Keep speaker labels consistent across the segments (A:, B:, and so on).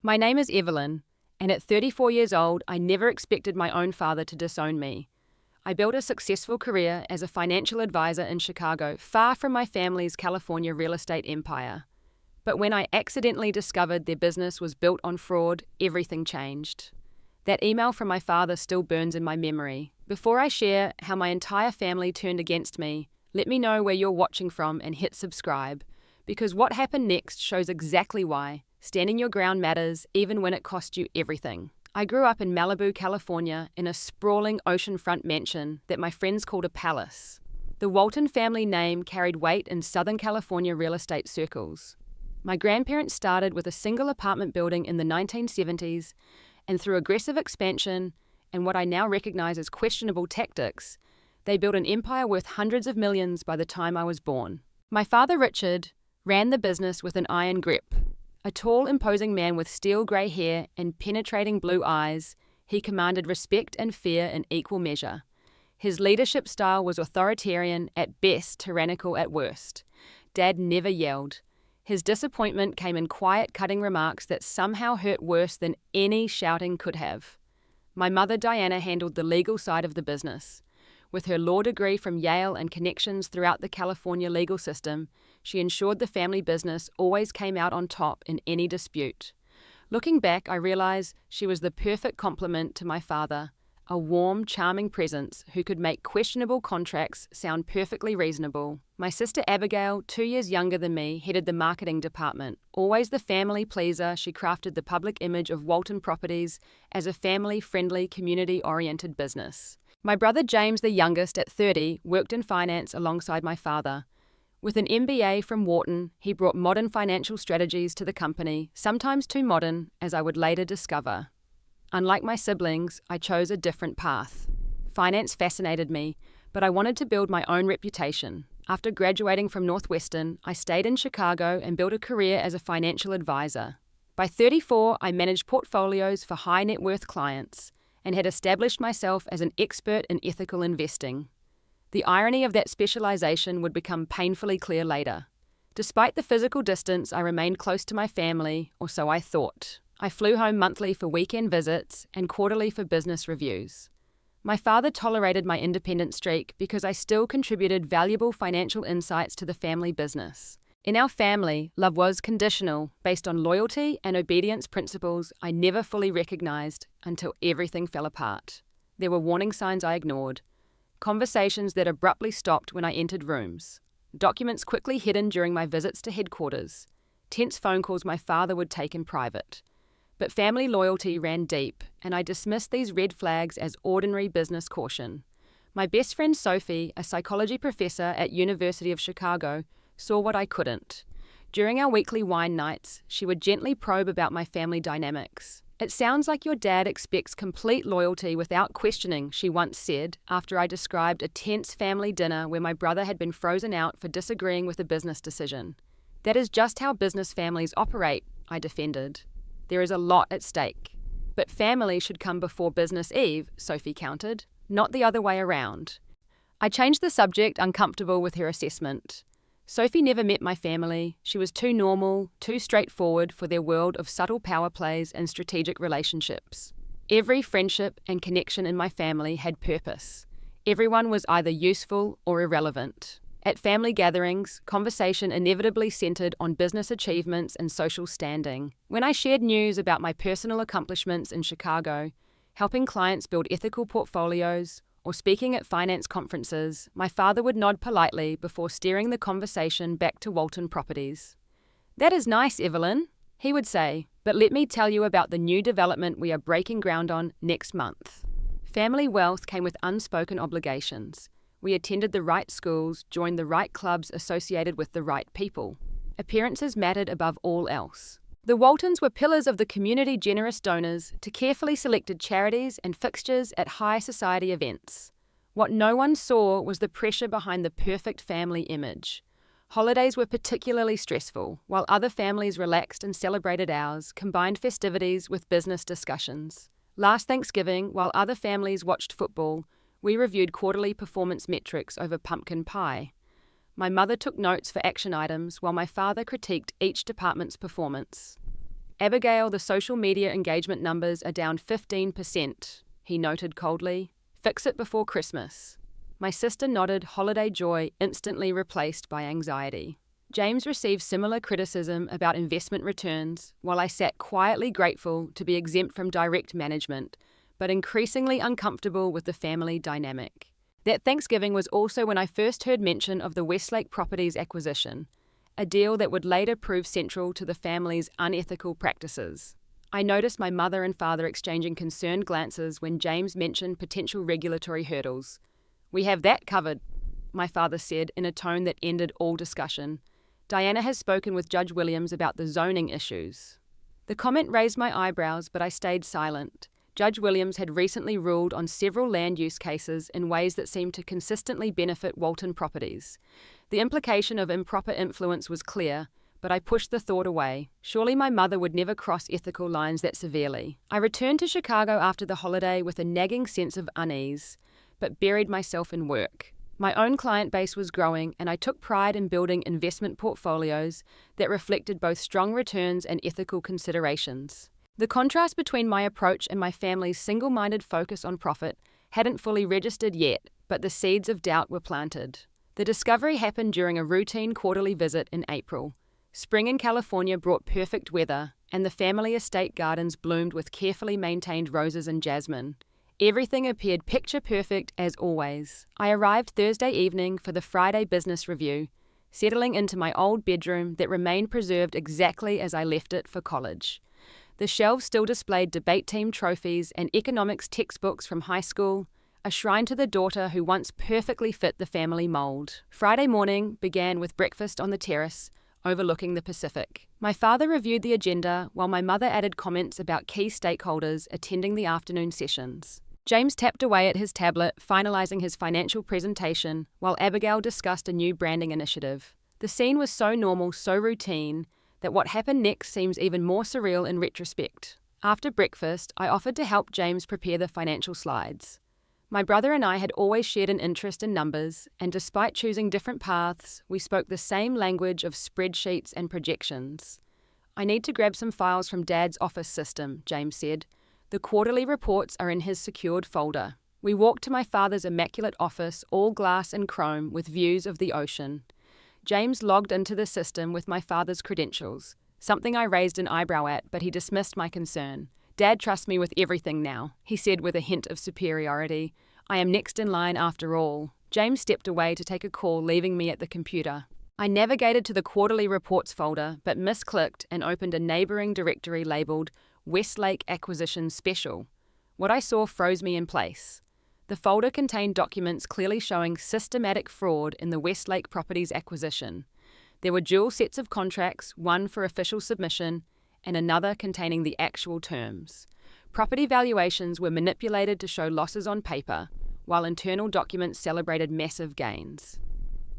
A: My name is Evelyn, and at 34 years old, I never expected my own father to disown me. I built a successful career as a financial advisor in Chicago, far from my family's California real estate empire. But when I accidentally discovered their business was built on fraud, everything changed. That email from my father still burns in my memory. Before I share how my entire family turned against me, let me know where you're watching from and hit subscribe, because what happened next shows exactly why standing your ground matters even when it costs you everything. I grew up in Malibu, California, in a sprawling oceanfront mansion that my friends called a palace. The Walton family name carried weight in Southern California real estate circles. My grandparents started with a single apartment building in the 1970s, and through aggressive expansion and what I now recognize as questionable tactics, they built an empire worth hundreds of millions by the time I was born. My father, Richard, ran the business with an iron grip. A tall, imposing man with steel grey hair and penetrating blue eyes, he commanded respect and fear in equal measure. His leadership style was authoritarian at best, tyrannical at worst. Dad never yelled. His disappointment came in quiet, cutting remarks that somehow hurt worse than any shouting could have. My mother, Diana, handled the legal side of the business. With her law degree from Yale and connections throughout the California legal system, she ensured the family business always came out on top in any dispute. Looking back, I realize she was the perfect complement to my father, a warm, charming presence who could make questionable contracts sound perfectly reasonable. My sister Abigail, 2 years younger than me, headed the marketing department. Always the family pleaser, she crafted the public image of Walton Properties as a family-friendly, community-oriented business. My brother James, the youngest, at 30, worked in finance alongside my father. With an MBA from Wharton, he brought modern financial strategies to the company, sometimes too modern, as I would later discover. Unlike my siblings, I chose a different path. Finance fascinated me, but I wanted to build my own reputation. After graduating from Northwestern, I stayed in Chicago and built a career as a financial advisor. By 34, I managed portfolios for high net worth clients and had established myself as an expert in ethical investing. The irony of that specialization would become painfully clear later. Despite the physical distance, I remained close to my family, or so I thought. I flew home monthly for weekend visits and quarterly for business reviews. My father tolerated my independent streak because I still contributed valuable financial insights to the family business. In our family, love was conditional, based on loyalty and obedience principles I never fully recognized until everything fell apart. There were warning signs I ignored. Conversations that abruptly stopped when I entered rooms. Documents quickly hidden during my visits to headquarters. Tense phone calls my father would take in private. But family loyalty ran deep, and I dismissed these red flags as ordinary business caution. My best friend Sophie, a psychology professor at University of Chicago, saw what I couldn't. During our weekly wine nights, she would gently probe about my family dynamics. "It sounds like your dad expects complete loyalty without questioning," she once said, after I described a tense family dinner where my brother had been frozen out for disagreeing with a business decision. "That is just how business families operate," I defended. "There is a lot at stake." "But family should come before business, Eve," Sophie countered, "not the other way around." I changed the subject, uncomfortable with her assessment. Sophie never met my family. She was too normal, too straightforward for their world of subtle power plays and strategic relationships. Every friendship and connection in my family had purpose. Everyone was either useful or irrelevant. At family gatherings, conversation inevitably centered on business achievements and social standing. When I shared news about my personal accomplishments in Chicago, helping clients build ethical portfolios, or speaking at finance conferences, my father would nod politely before steering the conversation back to Walton Properties. "That is nice, Evelyn," he would say, "but let me tell you about the new development we are breaking ground on next month." Family wealth came with unspoken obligations. We attended the right schools, joined the right clubs associated with the right people. Appearances mattered above all else. The Waltons were pillars of the community, generous donors to carefully selected charities and fixtures at high society events. What no one saw was the pressure behind the perfect family image. Holidays were particularly stressful, while other families relaxed and celebrated ours, combined festivities with business discussions. Last Thanksgiving, while other families watched football, we reviewed quarterly performance metrics over pumpkin pie. My mother took notes for action items while my father critiqued each department's performance. Abigail, the social media engagement numbers are down 15%, he noted coldly. Fix it before Christmas. My sister nodded, holiday joy instantly replaced by anxiety. James received similar criticism about investment returns, while I sat quietly grateful to be exempt from direct management, but increasingly uncomfortable with the family dynamic. That Thanksgiving was also when I first heard mention of the Westlake Properties acquisition, a deal that would later prove central to the family's unethical practices. I noticed my mother and father exchanging concerned glances when James mentioned potential regulatory hurdles. "We have that covered," my father said in a tone that ended all discussion. "Diana has spoken with Judge Williams about the zoning issues." The comment raised my eyebrows, but I stayed silent. Judge Williams had recently ruled on several land use cases in ways that seemed to consistently benefit Walton Properties. The implication of improper influence was clear, but I pushed the thought away. Surely my mother would never cross ethical lines that severely. I returned to Chicago after the holiday with a nagging sense of unease, but buried myself in work. My own client base was growing, and I took pride in building investment portfolios that reflected both strong returns and ethical considerations. The contrast between my approach and my family's single-minded focus on profit hadn't fully registered yet, but the seeds of doubt were planted. The discovery happened during a routine quarterly visit in April. Spring in California brought perfect weather, and the family estate gardens bloomed with carefully maintained roses and jasmine. Everything appeared picture-perfect as always. I arrived Thursday evening for the Friday business review, settling into my old bedroom that remained preserved exactly as I left it for college. The shelves still displayed debate team trophies and economics textbooks from high school, a shrine to the daughter who once perfectly fit the family mold. Friday morning began with breakfast on the terrace, overlooking the Pacific. My father reviewed the agenda, while my mother added comments about key stakeholders attending the afternoon sessions. James tapped away at his tablet, finalizing his financial presentation, while Abigail discussed a new branding initiative. The scene was so normal, so routine, that what happened next seems even more surreal in retrospect. After breakfast, I offered to help James prepare the financial slides. My brother and I had always shared an interest in numbers, and despite choosing different paths, we spoke the same language of spreadsheets and projections. "I need to grab some files from Dad's office system," James said. "The quarterly reports are in his secured folder." We walked to my father's immaculate office, all glass and chrome, with views of the ocean. James logged into the system with my father's credentials, something I raised an eyebrow at, but he dismissed my concern. "Dad trusts me with everything now," he said with a hint of superiority. "I am next in line after all." James stepped away to take a call, leaving me at the computer. I navigated to the quarterly reports folder, but misclicked and opened a neighboring directory labeled Westlake Acquisition Special. What I saw froze me in place. The folder contained documents clearly showing systematic fraud in the Westlake Properties acquisition. There were dual sets of contracts, one for official submission and another containing the actual terms. Property valuations were manipulated to show losses on paper, while internal documents celebrated massive gains.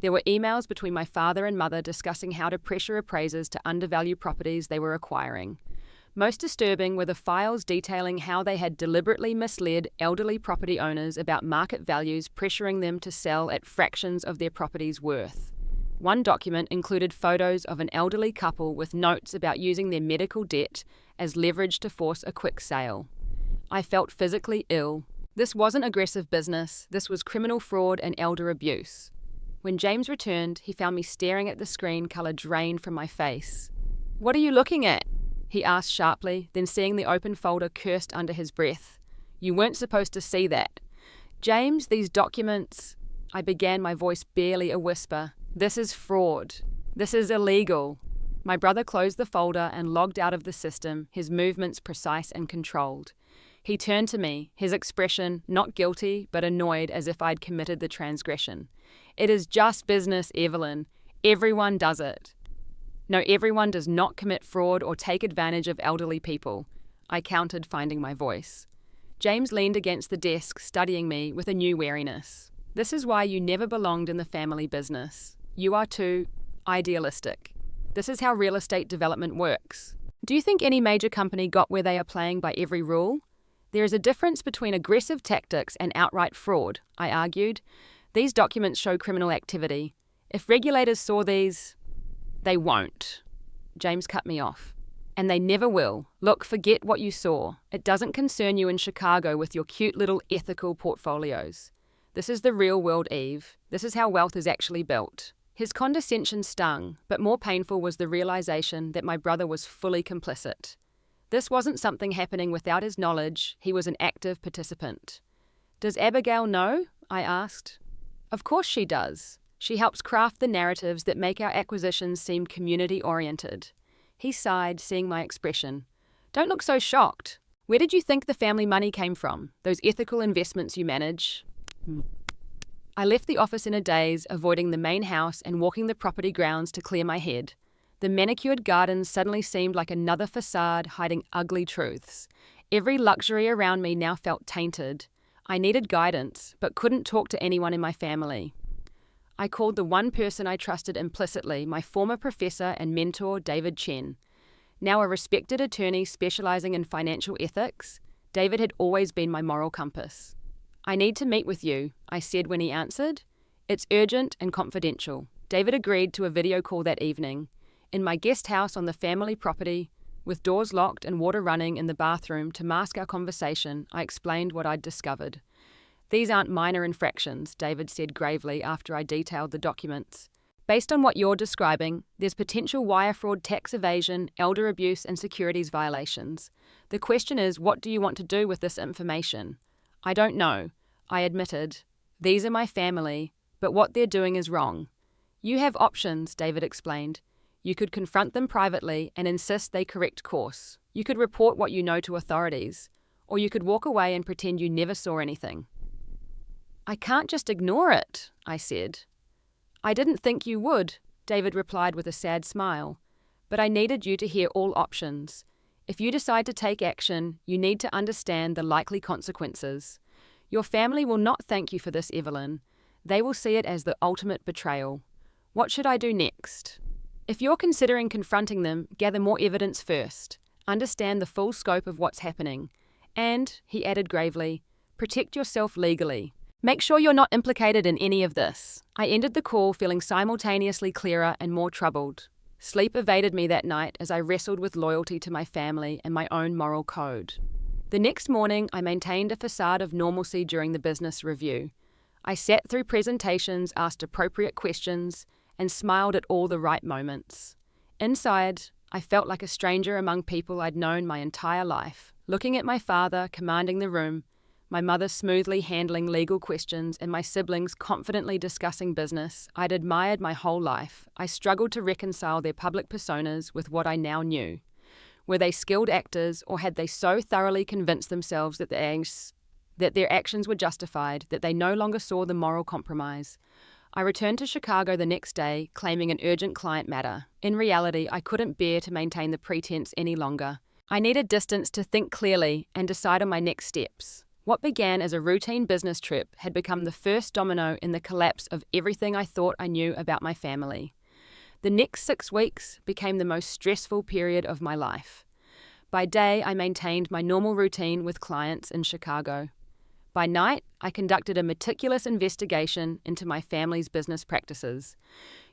A: There were emails between my father and mother discussing how to pressure appraisers to undervalue properties they were acquiring. Most disturbing were the files detailing how they had deliberately misled elderly property owners about market values, pressuring them to sell at fractions of their property's worth. One document included photos of an elderly couple with notes about using their medical debt as leverage to force a quick sale. I felt physically ill. This wasn't aggressive business, this was criminal fraud and elder abuse. When James returned, he found me staring at the screen, colour drained from my face. "What are you looking at?" he asked sharply, then seeing the open folder cursed under his breath. "You weren't supposed to see that." "James, these documents," I began, my voice barely a whisper. "This is fraud. This is illegal." My brother closed the folder and logged out of the system, his movements precise and controlled. He turned to me, his expression not guilty but annoyed, as if I'd committed the transgression. "It is just business, Evelyn. Everyone does it." "No, everyone does not commit fraud or take advantage of elderly people," I countered, finding my voice. James leaned against the desk, studying me with a new wariness. "This is why you never belonged in the family business. You are too idealistic. This is how real estate development works. Do you think any major company got where they are playing by every rule? There is a difference between aggressive tactics and outright fraud," I argued. "These documents show criminal activity. If regulators saw these..." "They won't." James cut me off. And they never will. Look, forget what you saw. It doesn't concern you in Chicago with your cute little ethical portfolios. This is the real world, Eve. This is how wealth is actually built. His condescension stung, but more painful was the realization that my brother was fully complicit. This wasn't something happening without his knowledge, he was an active participant. Does Abigail know? I asked. Of course she does. She helps craft the narratives that make our acquisitions seem community-oriented. He sighed, seeing my expression. Don't look so shocked. Where did you think the family money came from? Those ethical investments you manage? I left the office in a daze, avoiding the main house and walking the property grounds to clear my head. The manicured gardens suddenly seemed like another facade hiding ugly truths. Every luxury around me now felt tainted. I needed guidance, but couldn't talk to anyone in my family. I called the one person I trusted implicitly, my former professor and mentor, David Chen. Now a respected attorney specializing in financial ethics, David had always been my moral compass. I need to meet with you, I said when he answered. It's urgent and confidential. David agreed to a video call that evening. In my guest house on the family property, with doors locked and water running in the bathroom to mask our conversation, I explained what I'd discovered. These aren't minor infractions, David said gravely after I detailed the documents. Based on what you're describing, there's potential wire fraud, tax evasion, elder abuse, and securities violations. The question is, what do you want to do with this information? I don't know, I admitted. These are my family, but what they're doing is wrong. You have options, David explained. You could confront them privately and insist they correct course. You could report what you know to authorities, or you could walk away and pretend you never saw anything. I can't just ignore it, I said. I didn't think you would, David replied with a sad smile, but I needed you to hear all options. If you decide to take action, you need to understand the likely consequences. Your family will not thank you for this, Evelyn. They will see it as the ultimate betrayal. What should I do next? If you're considering confronting them, gather more evidence first. Understand the full scope of what's happening. And, he added gravely, protect yourself legally. Make sure you're not implicated in any of this. I ended the call feeling simultaneously clearer and more troubled. Sleep evaded me that night as I wrestled with loyalty to my family and my own moral code. The next morning, I maintained a facade of normalcy during the business review. I sat through presentations, asked appropriate questions, and smiled at all the right moments. Inside, I felt like a stranger among people I'd known my entire life. Looking at my father commanding the room, my mother smoothly handling legal questions, and my siblings confidently discussing business, I'd admired my whole life. I struggled to reconcile their public personas with what I now knew. Were they skilled actors, or had they so thoroughly convinced themselves that their actions were justified, that they no longer saw the moral compromise? I returned to Chicago the next day, claiming an urgent client matter. In reality, I couldn't bear to maintain the pretense any longer. I needed distance to think clearly and decide on my next steps. What began as a routine business trip had become the first domino in the collapse of everything I thought I knew about my family. The next 6 weeks became the most stressful period of my life. By day, I maintained my normal routine with clients in Chicago. By night, I conducted a meticulous investigation into my family's business practices.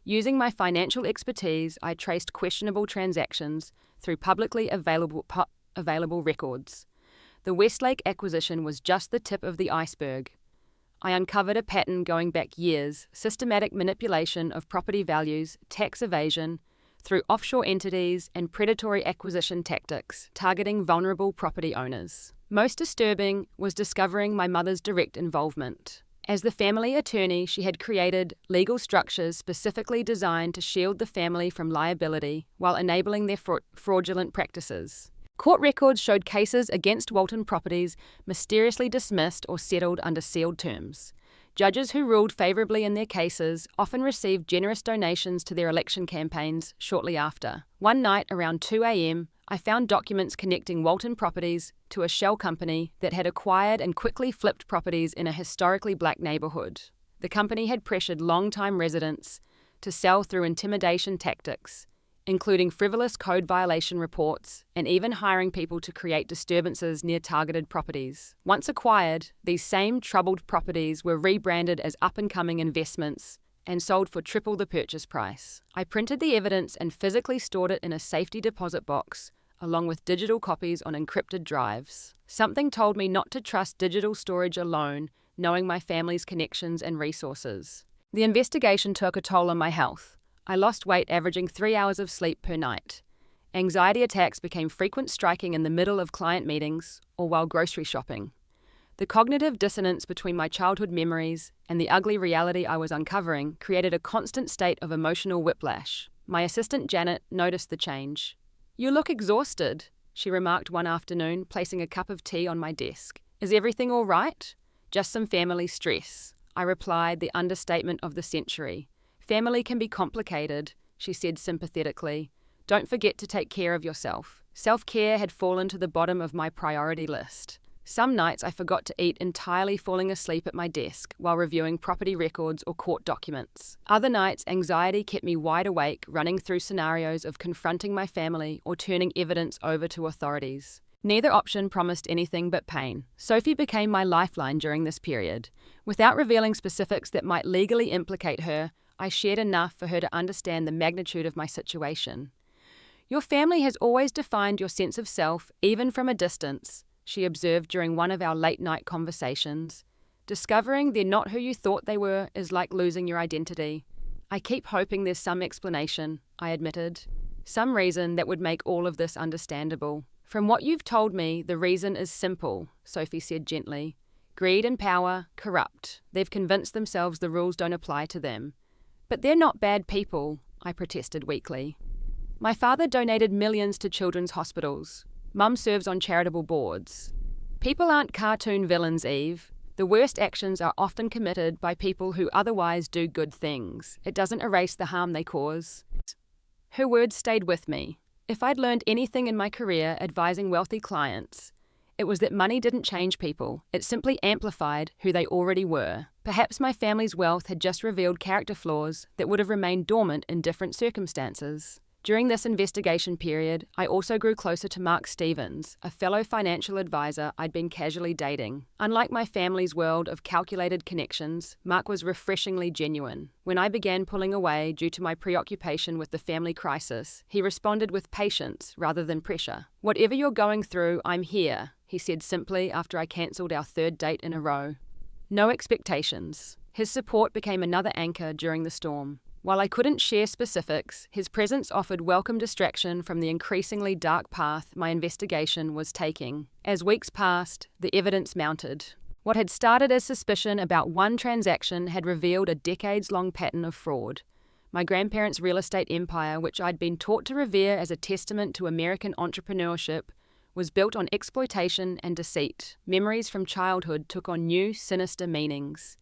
A: Using my financial expertise, I traced questionable transactions through publicly available records. The Westlake acquisition was just the tip of the iceberg. I uncovered a pattern going back years: systematic manipulation of property values, tax evasion, through offshore entities, and predatory acquisition tactics targeting vulnerable property owners. Most disturbing was discovering my mother's direct involvement. As the family attorney, she had created legal structures specifically designed to shield the family from liability while enabling their fraudulent practices. Court records showed cases against Walton Properties mysteriously dismissed or settled under sealed terms. Judges who ruled favourably in their cases often received generous donations to their election campaigns shortly after. One night around 2 a.m, I found documents connecting Walton Properties to a shell company that had acquired and quickly flipped properties in a historically black neighbourhood. The company had pressured long-time residents to sell through intimidation tactics, including frivolous code violation reports and even hiring people to create disturbances near targeted properties. Once acquired, these same troubled properties were rebranded as up-and-coming investments and sold for triple the purchase price. I printed the evidence and physically stored it in a safety deposit box along with digital copies on encrypted drives. Something told me not to trust digital storage alone, knowing my family's connections and resources. The investigation took a toll on my health. I lost weight, averaging 3 hours of sleep per night. Anxiety attacks became frequent, striking in the middle of client meetings or while grocery shopping. The cognitive dissonance between my childhood memories and the ugly reality I was uncovering created a constant state of emotional whiplash. My assistant Janet noticed the change. "You look exhausted," she remarked one afternoon, placing a cup of tea on my desk. "Is everything all right?" "Just some family stress," I replied, the understatement of the century. "Family can be complicated," she said sympathetically. "Don't forget to take care of yourself." Self-care had fallen to the bottom of my priority list. Some nights I forgot to eat, entirely falling asleep at my desk while reviewing property records or court documents. Other nights, anxiety kept me wide awake, running through scenarios of confronting my family or turning evidence over to authorities. Neither option promised anything but pain. Sophie became my lifeline during this period. Without revealing specifics that might legally implicate her, I shared enough for her to understand the magnitude of my situation. "Your family has always defined your sense of self, even from a distance," she observed during one of our late-night conversations. "Discovering they're not who you thought they were is like losing your identity." "I keep hoping there's some explanation," I admitted. "Some reason that would make all of this understandable." "From what you've told me, the reason is simple," Sophie said gently. "Greed and power corrupt. They've convinced themselves the rules don't apply to them." "But they're not bad people," I protested weakly. "My father donated millions to children's hospitals. Mum serves on charitable boards. People aren't cartoon villains, Eve. The worst actions are often committed by people who otherwise do good things. It doesn't erase the harm they cause." Her words stayed with me. If I'd learned anything in my career advising wealthy clients, it was that money didn't change people. It simply amplified who they already were. Perhaps my family's wealth had just revealed character flaws that would have remained dormant in different circumstances. During this investigation period, I also grew closer to Mark Stevens, a fellow financial advisor I'd been casually dating. Unlike my family's world of calculated connections, Mark was refreshingly genuine. When I began pulling away due to my preoccupation with the family crisis, he responded with patience rather than pressure. "Whatever you're going through, I'm here," he said simply after I cancelled our third date in a row. No expectations. His support became another anchor during the storm. While I couldn't share specifics, his presence offered welcome distraction from the increasingly dark path my investigation was taking. As weeks passed, the evidence mounted. What had started as suspicion about one transaction had revealed a decades-long pattern of fraud. My grandparents' real estate empire, which I'd been taught to revere as a testament to American entrepreneurship, was built on exploitation and deceit. Memories from childhood took on new, sinister meanings.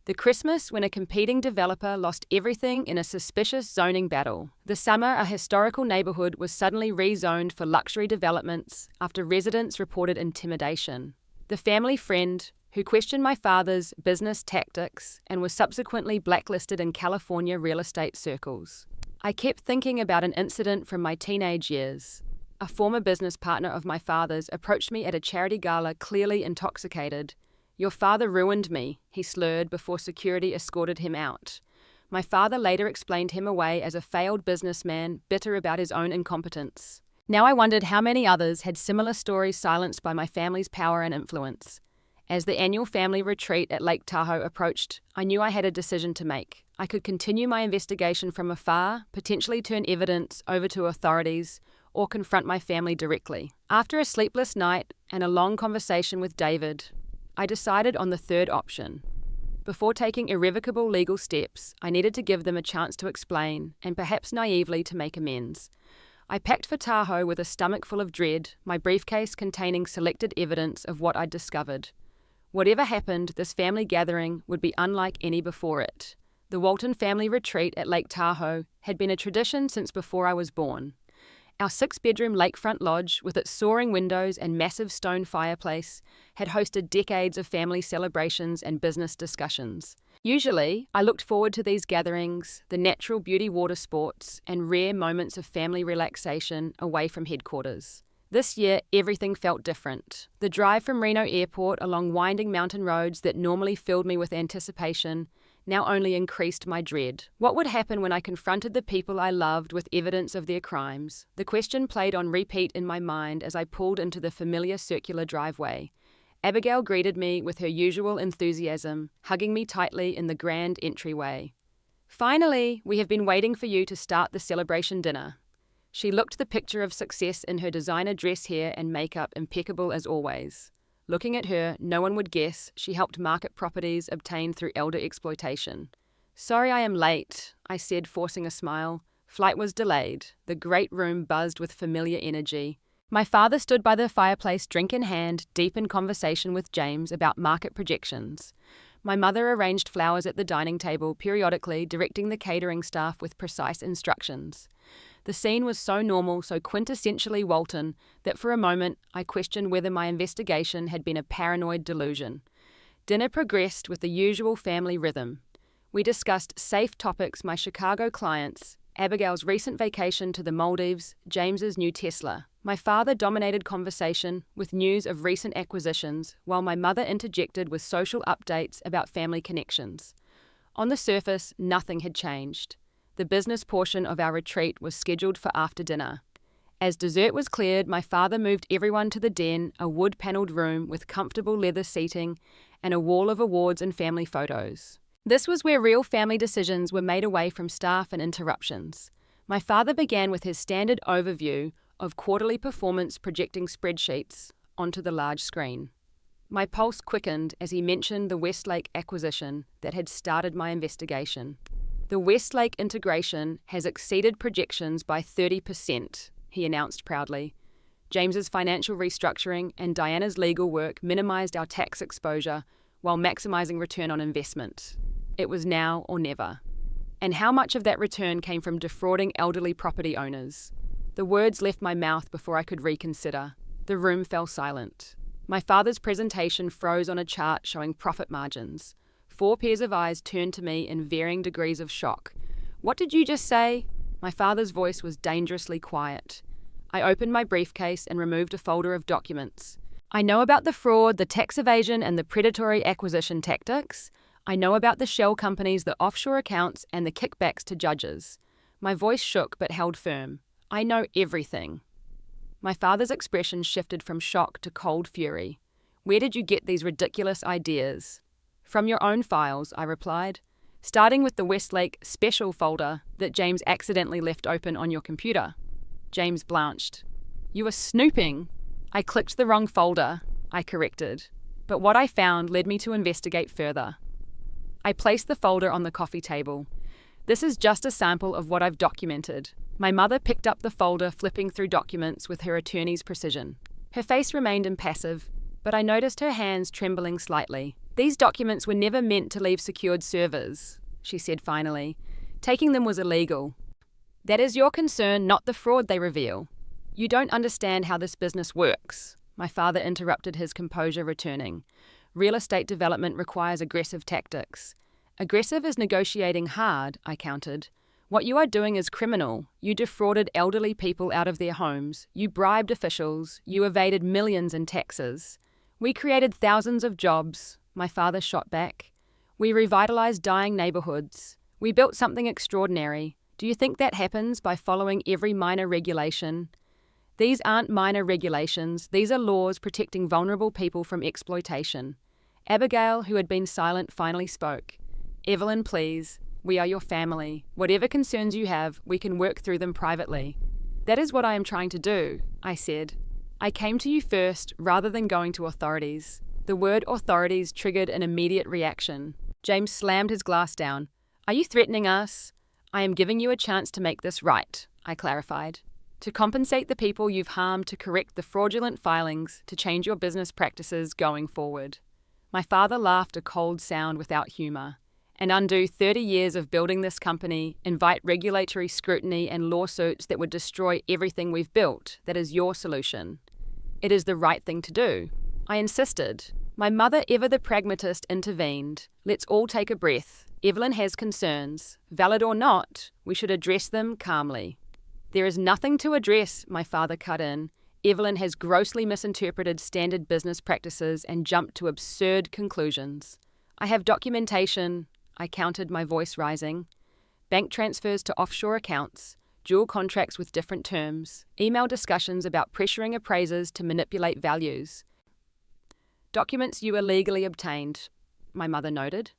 A: The Christmas when a competing developer lost everything in a suspicious zoning battle. The summer a historical neighborhood was suddenly rezoned for luxury developments after residents reported intimidation. The family friend, who questioned my father's business tactics and was subsequently blacklisted in California real estate circles. I kept thinking about an incident from my teenage years. A former business partner of my father's approached me at a charity gala clearly intoxicated. "Your father ruined me," he slurred before security escorted him out. My father later explained him away as a failed businessman, bitter about his own incompetence. Now I wondered how many others had similar stories silenced by my family's power and influence. As the annual family retreat at Lake Tahoe approached, I knew I had a decision to make. I could continue my investigation from afar, potentially turn evidence over to authorities, or confront my family directly. After a sleepless night and a long conversation with David, I decided on the third option. Before taking irrevocable legal steps, I needed to give them a chance to explain, and perhaps naively to make amends. I packed for Tahoe with a stomach full of dread, my briefcase containing selected evidence of what I'd discovered. Whatever happened, this family gathering would be unlike any before it. The Walton family retreat at Lake Tahoe had been a tradition since before I was born. Our 6-bedroom lakefront lodge, with its soaring windows and massive stone fireplace, had hosted decades of family celebrations and business discussions. Usually, I looked forward to these gatherings, the natural beauty water sports, and rare moments of family relaxation away from headquarters. This year, everything felt different. The drive from Reno Airport along winding mountain roads that normally filled me with anticipation now only increased my dread. What would happen when I confronted the people I loved with evidence of their crimes? The question played on repeat in my mind as I pulled into the familiar circular driveway. Abigail greeted me with her usual enthusiasm, hugging me tightly in the grand entryway. "Finally, we have been waiting for you to start the celebration dinner." She looked the picture of success in her designer dress, hair, and makeup, impeccable as always. Looking at her, no one would guess she helped market properties obtained through elder exploitation. "Sorry I am late," I said, forcing a smile. Flight was delayed. The great room buzzed with familiar energy. My father stood by the fireplace, drink in hand, deep in conversation with James about market projections. My mother arranged flowers at the dining table, periodically directing the catering staff with precise instructions. The scene was so normal, so quintessentially Walton, that for a moment I questioned whether my investigation had been a paranoid delusion. Dinner progressed with the usual family rhythm. We discussed safe topics: my Chicago clients, Abigail's recent vacation to the Maldives, James's new Tesla. My father dominated conversation with news of recent acquisitions, while my mother interjected with social updates about family connections. On the surface, nothing had changed. The business portion of our retreat was scheduled for after dinner. As dessert was cleared, my father moved everyone to the den, a wood-panelled room with comfortable leather seating and a wall of awards and family photos. This was where real family decisions were made away from staff and interruptions. My father began with his standard overview of quarterly performance, projecting spreadsheets onto the large screen. My pulse quickened as he mentioned the Westlake acquisition that had started my investigation. "The Westlake integration has exceeded projections by 30%, he announced proudly. James's financial restructuring and Diana's legal work minimized our tax exposure while maximizing return on investment. It was now or never. And how much of that return came from defrauding elderly property owners? The words left my mouth before I could reconsider. The room fell silent. My father's presentation froze on a chart showing profit margins. 4 pairs of eyes turned to me in varying degrees of shock. "What did you just say?" My father's voice was dangerously quiet. I opened my briefcase and removed a folder of documents. "I know about the fraud, the tax evasion, and the predatory acquisition tactics. I know about the shell companies, the offshore accounts, and the kickbacks to judges." My voice shook but held firm. "I know everything." My father's expression shifted from shock to cold fury. "Where did you get these ridiculous ideas?" "From your own files," I replied, "starting with the Westlake special folder that James accidentally left open on your computer." James blanched. "You were snooping." "I clicked the wrong folder," I corrected. But what I found led me to investigate further. I placed the folder on the coffee table. "This is just a sample of what I've documented." My mother picked up the folder, flipping through documents with her attorney's precision. Her face remained impassive, but I noticed her hands trembling slightly. "These documents were never meant to leave secured servers," she said finally. "Taking them was illegal." "That is your concern, not the fraud they reveal." "You don't understand how this business works," my father interrupted, his composure returning. "Real estate development requires aggressive tactics." "Aggressive is negotiating hard," I countered. "What you are doing is criminal. You defrauded elderly people out of their homes. You bribed officials. You evaded millions in taxes. We created thousands of jobs," my father shot back. "We revitalized dying neighborhoods. We built something extraordinary. Do you think that happens by following every minor regulation? These aren't minor regulations. These are laws protecting vulnerable people from exploitation." Abigail, who had been silent, finally spoke. "Evelyn, please. We are your family. Whatever concerns you have, we can work through them privately." "That is what I am trying to do," I said. "I came to you first rather than going to authorities." The word authorities triggered an immediate reaction. James slammed his glass down. "Are you threatening us?" "I am giving you a chance to make this right," I clarified. "To compensate the people you've harmed, to correct the fraudulent filings, to change your business practices going forward." My father laughed, a cold sound without humor. "And undo 30 years of building this company, invite regulatory scrutiny and lawsuits that would destroy everything we've built. That is your solution." "It is the right thing to do," I insisted. My mother, ever the pragmatist, intervened. "Let's all take a breath. Evelyn has concerns. Valid or not, we should address them calmly." "There is nothing to address," my father cut in. "Evelyn has grossly misinterpreted standard business practices and jumped to absurd conclusions. I have documentation." I countered, my voice rising. Bank transfers to offshore accounts, dual contracts with different terms, email discussions about pressuring appraisers to manipulate values. Documents you illegally obtained, my mother noted.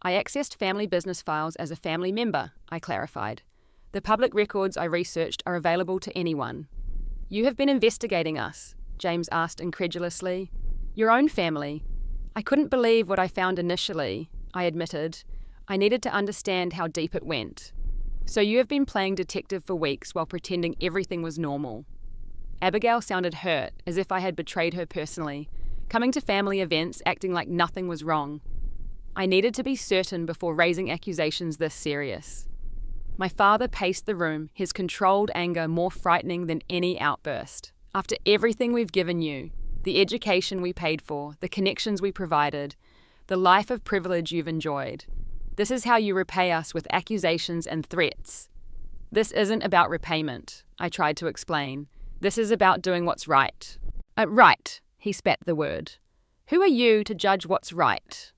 A: I accessed family business files as a family member, I clarified. The public records I researched are available to anyone. You have been investigating us, James asked incredulously. Your own family. I couldn't believe what I found initially, I admitted. I needed to understand how deep it went. So you have been playing detective for weeks while pretending everything was normal. Abigail sounded hurt, as if I had betrayed her personally, coming to family events acting like nothing was wrong. I needed to be certain before raising accusations this serious. My father paced the room, his controlled anger more frightening than any outburst. After everything we've given you, the education we paid for, the connections we provided, the life of privilege you've enjoyed, this is how you repay us with accusations and threats. This isn't about repayment, I tried to explain. This is about doing what's right. Right, he spat the word. Who are you to judge what's right?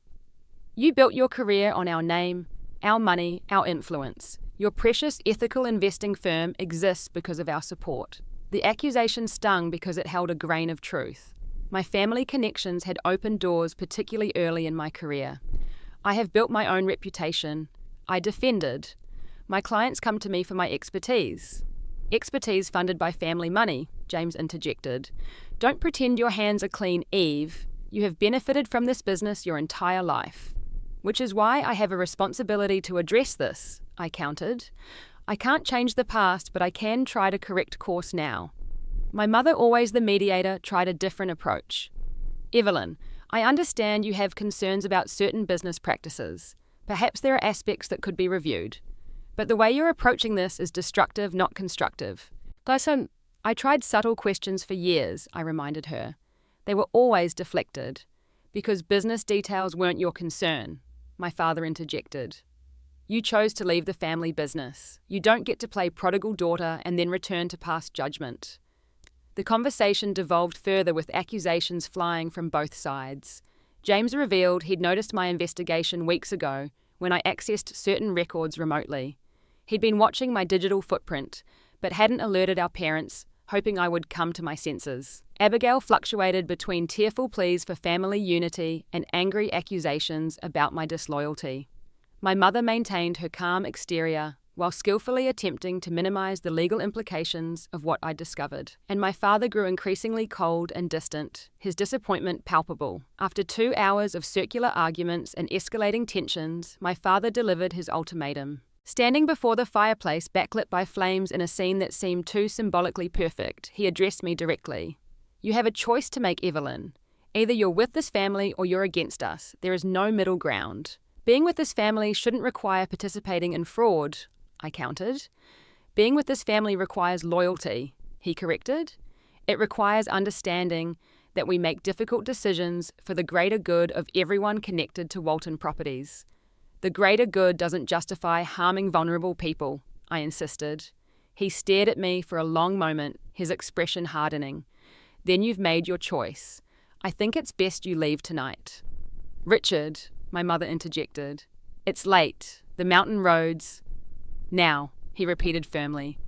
A: You built your career on our name, our money, our influence. Your precious ethical investing firm exists because of our support. The accusation stung because it held a grain of truth. My family connections had opened doors particularly early in my career. I have built my own reputation. I defended. My clients come to me for my expertise. Expertise funded by family money, James interjected. Don't pretend your hands are clean, Eve. You have benefited from this business your entire life. Which is why I have a responsibility to address this, I countered. I can't change the past, but I can try to correct course now. My mother, always the mediator, tried a different approach. Evelyn, I understand you have concerns about certain business practices. Perhaps there are aspects that could be reviewed. But the way you're approaching this is destructive, not constructive. Listen, I tried subtle questions for years, I reminded her. They were always deflected. Because business details weren't your concern, my father interjected. You chose to leave the family business. You don't get to play prodigal daughter and then return to pass judgment. The conversation devolved further with accusations flying from both sides. James revealed he'd noticed my investigation weeks ago when I accessed certain records remotely. He'd been watching my digital footprint, but hadn't alerted our parents, hoping I would come to my senses. Abigail fluctuated between tearful pleas for family unity and angry accusations about my disloyalty. My mother maintained her calm exterior while skillfully attempting to minimize the legal implications of what I'd discovered. And my father grew increasingly cold and distant, his disappointment palpable. After 2 hours of circular arguments and escalating tensions, my father delivered his ultimatum. Standing before the fireplace backlit by flames in a scene that seemed too symbolically perfect, he addressed me directly. You have a choice to make, Evelyn. Either you're with this family or you're against us. There is no middle ground. Being with this family shouldn't require participating in fraud, I countered. Being with this family requires loyalty, he corrected. It requires understanding that we make difficult decisions for the greater good of everyone connected to Walton Properties. The greater good doesn't justify harming vulnerable people, I insisted. He stared at me for a long moment, his expression hardening. Then you've made your choice. I think it's best you leave tonight. Richard, my mother interjected. It's late. The mountain roads. Now, he repeated firmly.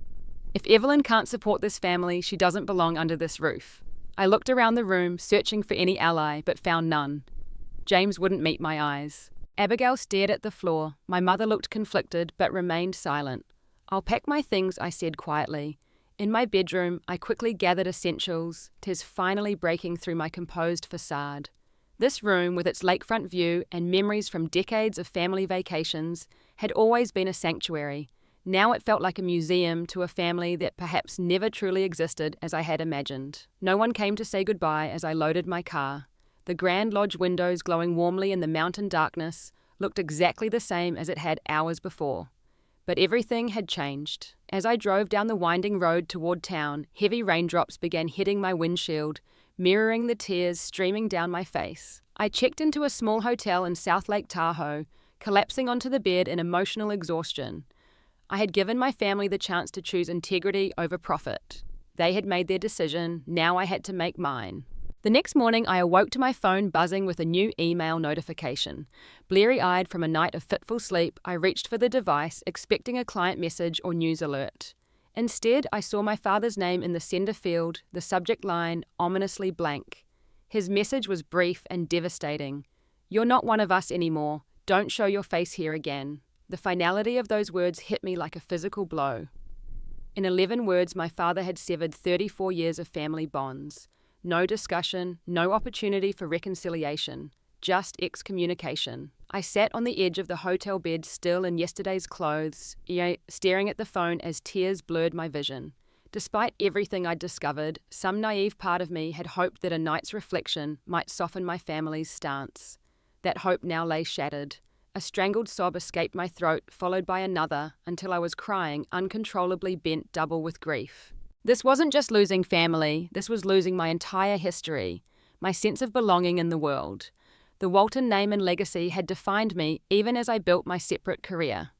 A: If Evelyn can't support this family, she doesn't belong under this roof. I looked around the room, searching for any ally, but found none. James wouldn't meet my eyes. Abigail stared at the floor. My mother looked conflicted, but remained silent. I'll pack my things, I said quietly. In my bedroom, I quickly gathered essentials, tears finally breaking through my composed facade. This room, with its lakefront view and memories from decades of family vacations, had always been a sanctuary. Now it felt like a museum to a family that perhaps never truly existed as I had imagined. No one came to say goodbye as I loaded my car. The Grand Lodge windows, glowing warmly in the mountain darkness, looked exactly the same as it had hours before. But everything had changed. As I drove down the winding road toward town, heavy raindrops began hitting my windshield, mirroring the tears streaming down my face. I checked into a small hotel in South Lake Tahoe, collapsing onto the bed in emotional exhaustion. I had given my family the chance to choose integrity over profit. They had made their decision, now I had to make mine. The next morning, I awoke to my phone buzzing with a new email notification. Bleary-eyed from a night of fitful sleep, I reached for the device, expecting a client message or news alert. Instead, I saw my father's name in the sender field, the subject line ominously blank. His message was brief and devastating. "You're not one of us anymore. Don't show your face here again." The finality of those words hit me like a physical blow. In 11 words, my father had severed 34 years of family bonds. No discussion, no opportunity for reconciliation, just excommunication. I sat on the edge of the hotel bed, still in yesterday's clothes, staring at the phone as tears blurred my vision. Despite everything I'd discovered, some naive part of me had hoped that a night's reflection might soften my family's stance. That hope now lay shattered. A strangled sob escaped my throat, followed by another, until I was crying, uncontrollably bent double with grief. This wasn't just losing family, this was losing my entire history, my sense of belonging in the world. The Walton name and legacy had defined me even as I built my separate career.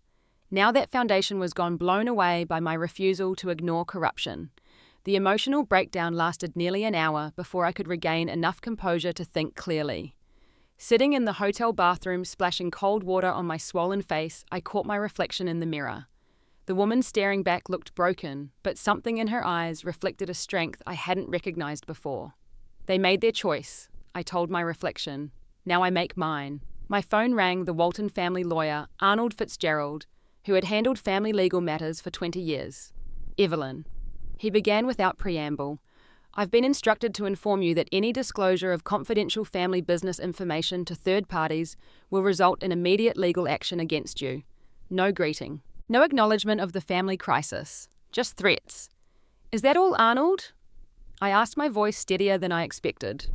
A: Now that foundation was gone, blown away by my refusal to ignore corruption. The emotional breakdown lasted nearly an hour before I could regain enough composure to think clearly. Sitting in the hotel bathroom, splashing cold water on my swollen face, I caught my reflection in the mirror. The woman staring back looked broken, but something in her eyes reflected a strength I hadn't recognized before. They made their choice, I told my reflection. Now I make mine. My phone rang. The Walton family lawyer, Arnold Fitzgerald, who had handled family legal matters for 20 years. "Evelyn," he began without preamble, "I've been instructed to inform you that any disclosure of confidential family business information to third parties will result in immediate legal action against you. No greeting. No acknowledgement of the family crisis. Just threats. Is that all, Arnold?" I asked, my voice steadier than I expected.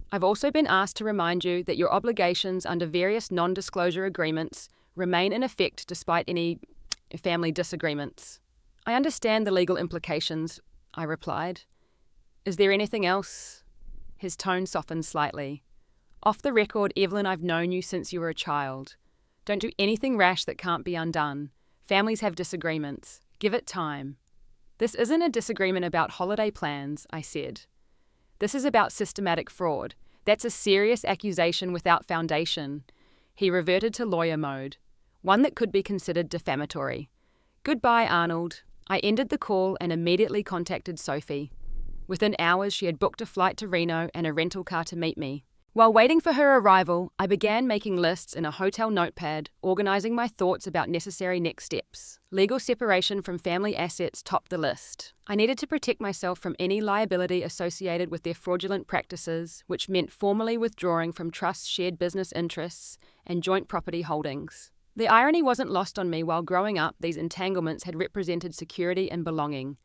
A: "I've also been asked to remind you that your obligations under various non-disclosure agreements remain in effect despite any family disagreements." "I understand the legal implications," I replied. "Is there anything else?" His tone softened slightly. "Off the record, Evelyn, I've known you since you were a child. Don't do anything rash that can't be undone. Families have disagreements. Give it time." "This isn't a disagreement about holiday plans," I said. "This is about systematic fraud. That's a serious accusation without foundation." He reverted to lawyer mode, one that could be considered defamatory. "Goodbye, Arnold." I ended the call and immediately contacted Sophie. Within hours, she had booked a flight to Reno and a rental car to meet me. While waiting for her arrival, I began making lists in a hotel notepad, organizing my thoughts about necessary next steps. Legal separation from family assets topped the list. I needed to protect myself from any liability associated with their fraudulent practices, which meant formally withdrawing from trust's shared business interests and joint property holdings. The irony wasn't lost on me. While growing up, these entanglements had represented security and belonging.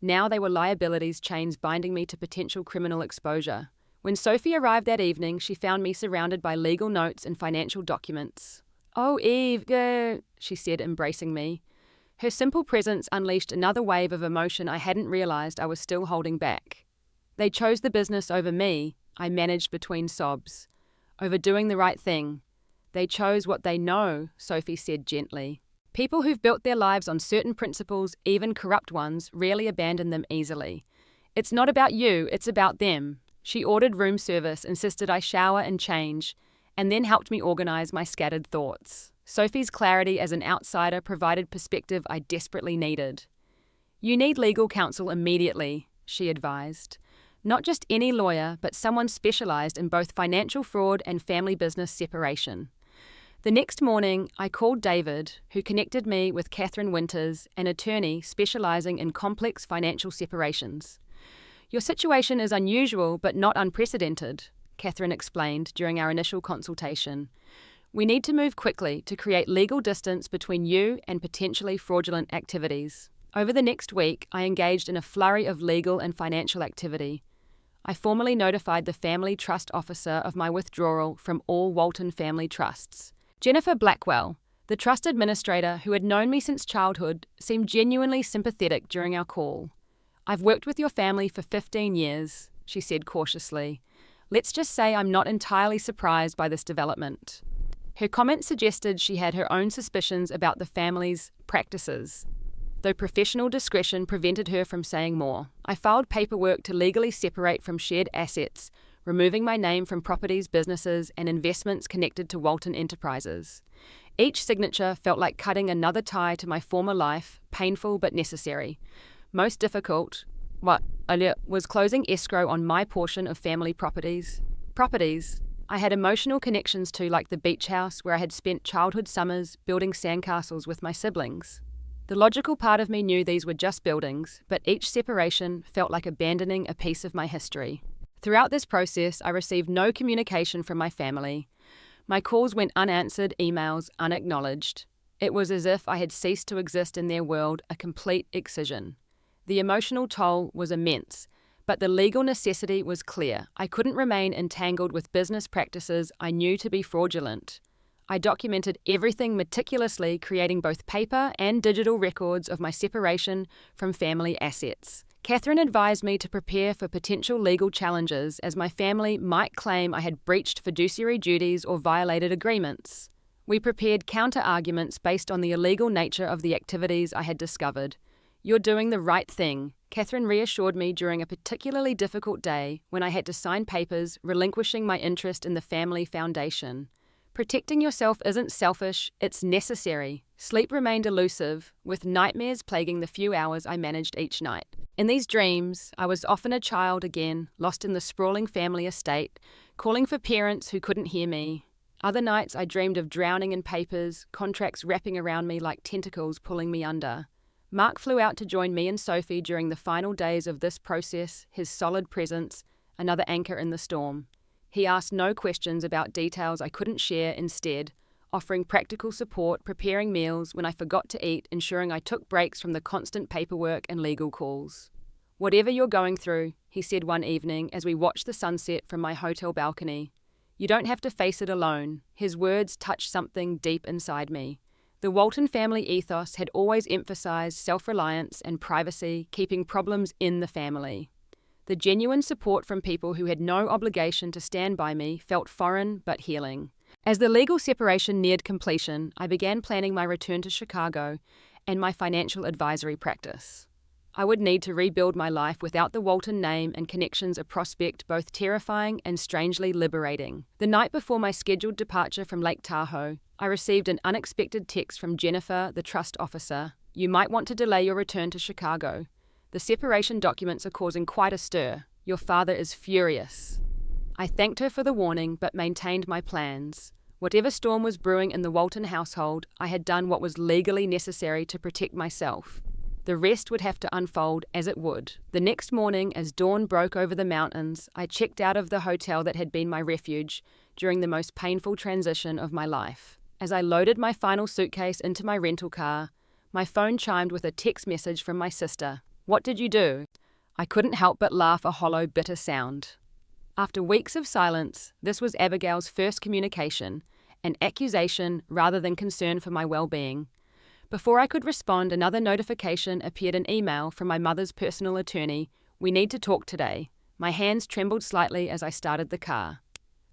A: Now they were liabilities, chains binding me to potential criminal exposure. When Sophie arrived that evening, she found me surrounded by legal notes and financial documents. "Oh, Eve," she said, embracing me. Her simple presence unleashed another wave of emotion I hadn't realized I was still holding back. "They chose the business over me," I managed between sobs. "Over doing the right thing. They chose what they know," Sophie said gently. "People who've built their lives on certain principles, even corrupt ones, rarely abandon them easily. It's not about you, it's about them." She ordered room service, insisted I shower and change, and then helped me organize my scattered thoughts. Sophie's clarity as an outsider provided perspective I desperately needed. "You need legal counsel immediately," she advised. "Not just any lawyer, but someone specialized in both financial fraud and family business separation." The next morning, I called David, who connected me with Catherine Winters, an attorney specializing in complex financial separations. "Your situation is unusual but not unprecedented," Catherine explained during our initial consultation. "We need to move quickly to create legal distance between you and potentially fraudulent activities." Over the next week, I engaged in a flurry of legal and financial activity. I formally notified the family trust officer of my withdrawal from all Walton family trusts. Jennifer Blackwell, the trust administrator who had known me since childhood, seemed genuinely sympathetic during our call. "I've worked with your family for 15 years, she said cautiously. "Let's just say I'm not entirely surprised by this development." Her comment suggested she had her own suspicions about the family's practices, though professional discretion prevented her from saying more. I filed paperwork to legally separate from shared assets, removing my name from properties, businesses, and investments connected to Walton Enterprises. Each signature felt like cutting another tie to my former life, painful but necessary. Most difficult, was closing escrow on my portion of family properties. Properties I had emotional connections to, like the beach house where I had spent childhood summers building sandcastles with my siblings. The logical part of me knew these were just buildings, but each separation felt like abandoning a piece of my history. Throughout this process, I received no communication from my family. My calls went unanswered, emails unacknowledged. It was as if I had ceased to exist in their world, a complete excision. The emotional toll was immense, but the legal necessity was clear. I couldn't remain entangled with business practices I knew to be fraudulent. I documented everything meticulously, creating both paper and digital records of my separation from family assets. Catherine advised me to prepare for potential legal challenges, as my family might claim I had breached fiduciary duties or violated agreements. We prepared counter-arguments based on the illegal nature of the activities I had discovered. "You're doing the right thing," Catherine reassured me during a particularly difficult day when I had to sign papers relinquishing my interest in the family foundation. "Protecting yourself isn't selfish, it's necessary." Sleep remained elusive, with nightmares plaguing the few hours I managed each night. In these dreams, I was often a child again, lost in the sprawling family estate, calling for parents who couldn't hear me. Other nights I dreamed of drowning in papers, contracts wrapping around me like tentacles pulling me under. Mark flew out to join me and Sophie during the final days of this process, his solid presence, another anchor in the storm. He asked no questions about details I couldn't share, instead offering practical support, preparing meals when I forgot to eat, ensuring I took breaks from the constant paperwork and legal calls. "Whatever you're going through," he said one evening as we watched the sunset from my hotel balcony, "you don't have to face it alone." His words touched something deep inside me. The Walton family ethos had always emphasized self-reliance and privacy, keeping problems in the family. The genuine support from people who had no obligation to stand by me felt foreign but healing. As the legal separation neared completion, I began planning my return to Chicago and my financial advisory practice. I would need to rebuild my life without the Walton name and connections, a prospect both terrifying and strangely liberating. The night before my scheduled departure from Lake Tahoe, I received an unexpected text from Jennifer, the trust officer. "You might want to delay your return to Chicago. The separation documents are causing quite a stir. Your father is furious." I thanked her for the warning, but maintained my plans. Whatever storm was brewing in the Walton household, I had done what was legally necessary to protect myself. The rest would have to unfold as it would. The next morning, as dawn broke over the mountains, I checked out of the hotel that had been my refuge during the most painful transition of my life. As I loaded my final suitcase into my rental car, my phone chimed with a text message from my sister. "What did you do?" I couldn't help but laugh, a hollow, bitter sound. After weeks of silence, this was Abigail's first communication, an accusation rather than concern for my well-being. Before I could respond, another notification appeared, an email from my mother's personal attorney. "We need to talk today." My hands trembled slightly as I started the car.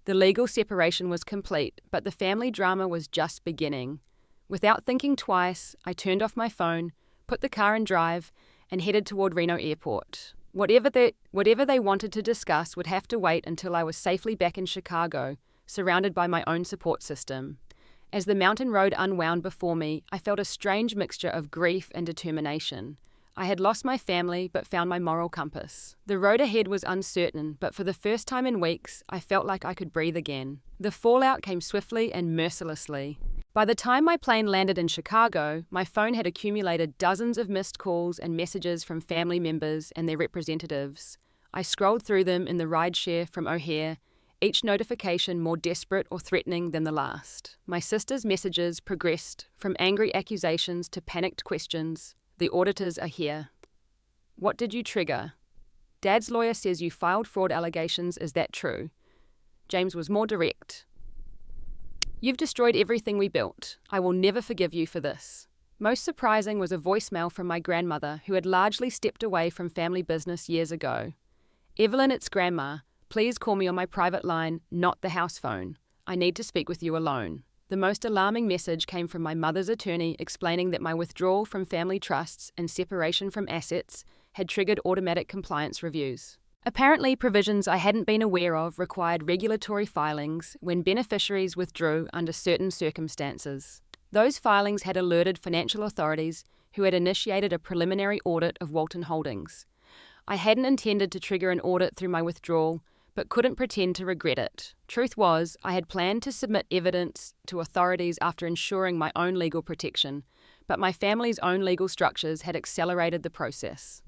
A: The legal separation was complete, but the family drama was just beginning. Without thinking twice, I turned off my phone, put the car in drive, and headed toward Reno Airport. Whatever they wanted to discuss would have to wait until I was safely back in Chicago, surrounded by my own support system. As the mountain road unwound before me, I felt a strange mixture of grief and determination. I had lost my family, but found my moral compass. The road ahead was uncertain, but for the first time in weeks, I felt like I could breathe again. The fallout came swiftly and mercilessly. By the time my plane landed in Chicago, my phone had accumulated dozens of missed calls and messages from family members and their representatives. I scrolled through them in the rideshare from O'Hare, each notification more desperate or threatening than the last. My sister's messages progressed from angry accusations to panicked questions. "The auditors are here." "What did you trigger?" "Dad's lawyer says you filed fraud allegations, is that true?" James was more direct. "You've destroyed everything we built. I will never forgive you for this." Most surprising was a voicemail from my grandmother, who had largely stepped away from family business years ago. "Evelyn, it's Grandma. Please call me on my private line, not the house phone. I need to speak with you alone." The most alarming message came from my mother's attorney, explaining that my withdrawal from family trusts and separation from assets had triggered automatic compliance reviews. Apparently, provisions I hadn't been aware of required regulatory filings when beneficiaries withdrew under certain circumstances. Those filings had alerted financial authorities who had initiated a preliminary audit of Walton Holdings. I hadn't intended to trigger an audit through my withdrawal, but couldn't pretend to regret it. Truth was, I had planned to submit evidence to authorities after ensuring my own legal protection, but my family's own legal structures had accelerated the process.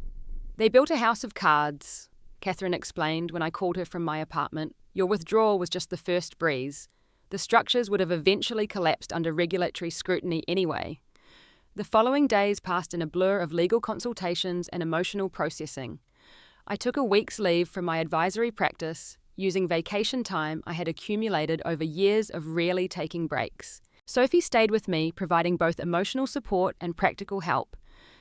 A: They built a house of cards, Catherine explained when I called her from my apartment. Your withdrawal was just the first breeze. The structures would have eventually collapsed under regulatory scrutiny anyway. The following days passed in a blur of legal consultations and emotional processing. I took a week's leave from my advisory practice, using vacation time I had accumulated over years of rarely taking breaks. Sophie stayed with me, providing both emotional support and practical help,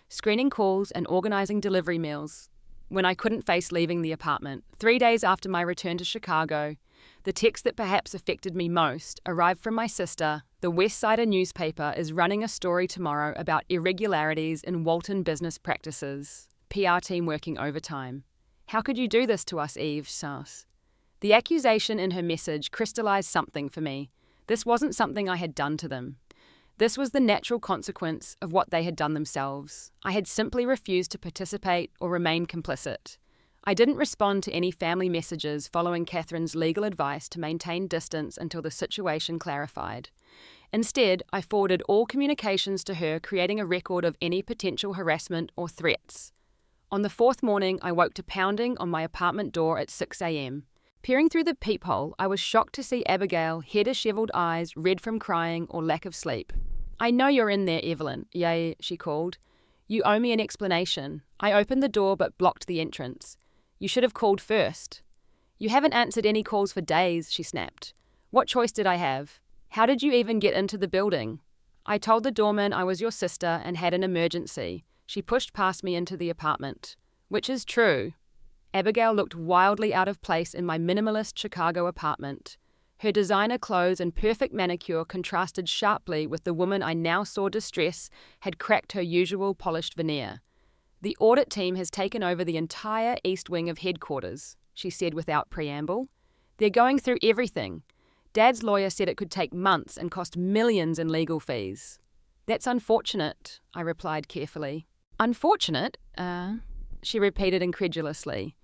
A: screening calls and organising delivery meals. When I couldn't face leaving the apartment, 3 days after my return to Chicago, the text that perhaps affected me most arrived from my sister. The West Sider newspaper is running a story tomorrow about irregularities in Walton business practices. PR team working overtime. How could you do this to us, Eve? Sass. The accusation in her message crystallized something for me. This wasn't something I had done to them. This was the natural consequence of what they had done themselves. I had simply refused to participate or remain complicit. I didn't respond to any family messages following Catherine's legal advice to maintain distance until the situation clarified. Instead, I forwarded all communications to her, creating a record of any potential harassment or threats. On the fourth morning, I woke to pounding on my apartment door at 6 a.m. Peering through the peephole, I was shocked to see Abigail, her dishevelled eyes red from crying or lack of sleep. I know you're in there, Evelyn. Yay, she called. You owe me an explanation. I opened the door but blocked the entrance. You should have called first. You haven't answered any calls for days, she snapped. What choice did I have? How did you even get into the building? I told the doorman I was your sister and had an emergency. She pushed past me into the apartment. Which is true. Abigail looked wildly out of place in my minimalist Chicago apartment. Her designer clothes and perfect manicure contrasted sharply with the woman I now saw distress had cracked her usual polished veneer. The audit team has taken over the entire east wing of headquarters, she said without preamble. They're going through everything. Dad's lawyer said it could take months and cost millions in legal fees. That's unfortunate, I replied carefully. Unfortunate? She repeated incredulously.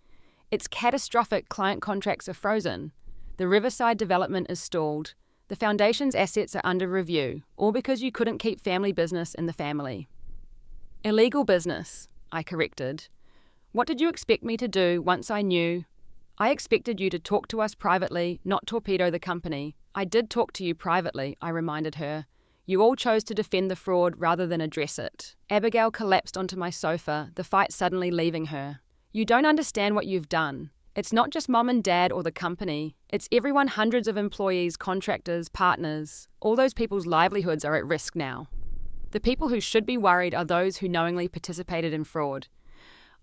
A: It's catastrophic. Client contracts are frozen. The Riverside development is stalled. The foundation's assets are under review, all because you couldn't keep family business in the family. Illegal business, I corrected. What did you expect me to do once I knew? I expected you to talk to us privately, not torpedo the company. I did talk to you privately, I reminded her. You all chose to defend the fraud rather than address it. Abigail collapsed onto my sofa, the fight suddenly leaving her. You don't understand what you've done. It's not just Mom and Dad or the company. It's everyone, hundreds of employees, contractors, partners. All those people's livelihoods are at risk now. The people who should be worried are those who knowingly participated in fraud.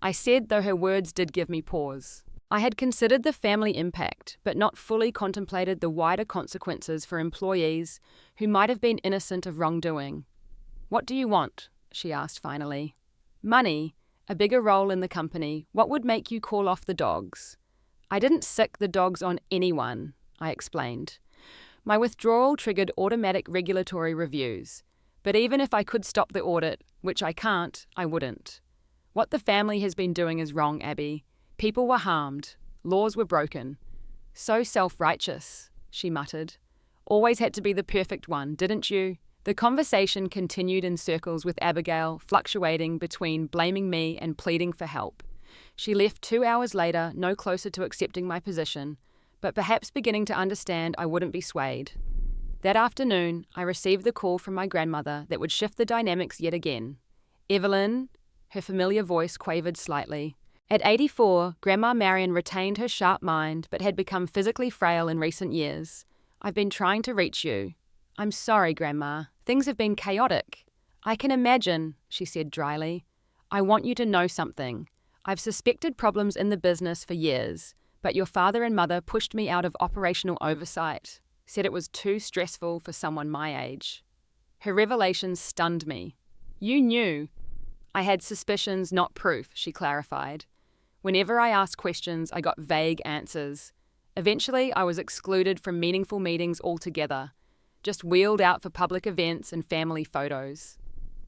A: I said, though her words did give me pause. I had considered the family impact, but not fully contemplated the wider consequences for employees who might have been innocent of wrongdoing. What do you want? She asked finally. Money, a bigger role in the company. What would make you call off the dogs? I didn't sick the dogs on anyone, I explained. My withdrawal triggered automatic regulatory reviews, but even if I could stop the audit, which I can't, I wouldn't. What the family has been doing is wrong, Abby. People were harmed. Laws were broken. So self-righteous, she muttered. Always had to be the perfect one, didn't you? The conversation continued in circles with Abigail, fluctuating between blaming me and pleading for help. She left 2 hours later, no closer to accepting my position, but perhaps beginning to understand I wouldn't be swayed. That afternoon, I received the call from my grandmother that would shift the dynamics yet again. Evelyn, her familiar voice quavered slightly. At 84, Grandma Marion retained her sharp mind but had become physically frail in recent years. I've been trying to reach you. I'm sorry, Grandma. Things have been chaotic. I can imagine, she said dryly. I want you to know something. I've suspected problems in the business for years, but your father and mother pushed me out of operational oversight, said it was too stressful for someone my age. Her revelations stunned me. You knew. I had suspicions, not proof, she clarified. Whenever I asked questions, I got vague answers. Eventually, I was excluded from meaningful meetings altogether, just wheeled out for public events and family photos.